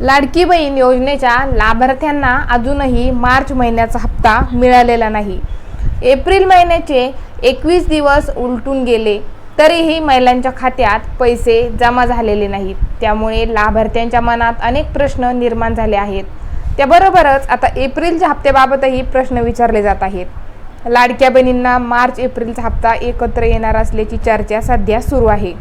लाडकी बहीण योजनेच्या लाभार्थ्यांना अजूनही मार्च महिन्याचा हप्ता मिळालेला नाही। एप्रिल महिन्याचे 21 दिवस उलटून गेले तरीही महिलांच्या खात्यात पैसे जमा झालेले नाहीत। त्यामुळे लाभार्थ्यांच्या मनात अनेक प्रश्न निर्माण झाले आहेत। त्याबरोबरच आता एप्रिलच्या हप्त्याबाबतही प्रश्न विचारले जात आहेत। लाडक्या बहिणींना मार्च एप्रिलचा हप्ता एकत्र येणार असल्याची चर्चा सध्या सुरू आहे।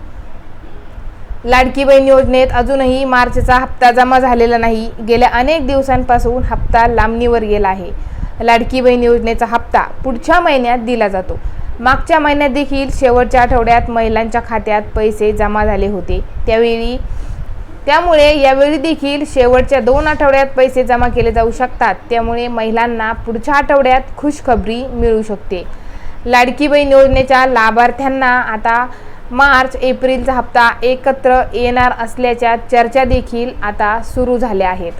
लाडकी बहीण योजनेत अजूनही मार्चचा हप्ता जमा झालेला नाही। गेल्या अनेक दिवसांपासून हप्ता लांबणीवर गेला आहे। लाडकी बहीण योजनेचा हप्ता पुढच्या महिन्यात दिला जातो। मागच्या महिन्यात देखील शेवटच्या आठवड्यात महिलांच्या खात्यात पैसे जमा झाले होते। त्यामुळे यावेळी देखील शेवटच्या 2 आठवड्यात पैसे जमा केले जाऊ शकतात। त्यामुळे महिलांना पुढच्या आठवड्यात खुशखबरी मिळू शकते। लाडकी बहीण योजनेच्या लाभार्थ्यांना आता मार्च एप्रिलचा हप्ता एकत्र येणार असल्याच्या चर्चा देखील आता सुरू झाल्या आहेत।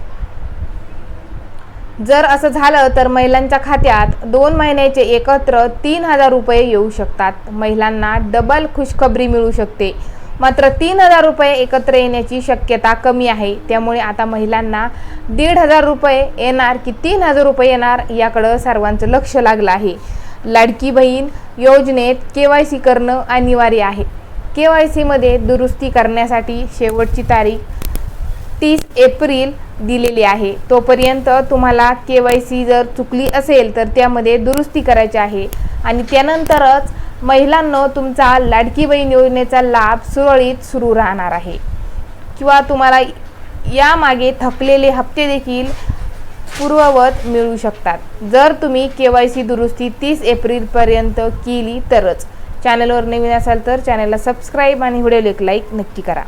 जर असं झालं तर महिलांच्या खात्यात 2 महिन्याचे एकत्र 3000 रुपये येऊ शकतात। महिलांना डबल खुशखबरी मिळू शकते। मात्र 3000 रुपये एकत्र येण्याची शक्यता कमी आहे। त्यामुळे आता महिलांना 1500 रुपये येणार की 3000 रुपये येणार याकडे सर्वांचं लक्ष लागलं आहे। लाडकी बहीण योजनेत KYC करणं अनिवार्य आहे। KYC मध्ये दुरुस्ती करण्यासाठी शेवटची तारीख 30 एप्रिल दिलेली आहे। तोपर्यंत तुम्हाला KYC जर चुकली असेल तर त्यामध्ये दुरुस्ती करायची आहे आणि त्यानंतरच महिलांना तुमचा लाडकी बहीण योजनेचा लाभ सुरळीत सुरू राहणार आहे किंवा तुम्हाला यामागे थकलेले हप्ते देखील पूर्ववत मिळू शकतात। जर तुम्ही KYC दुरुस्ती 30 एप्रिलपर्यंत केली तरच। चॅनलवर नवीन असाल तर चॅनलला सबस्क्राईब आणि व्हिडिओला एक लाईक नक्की करा।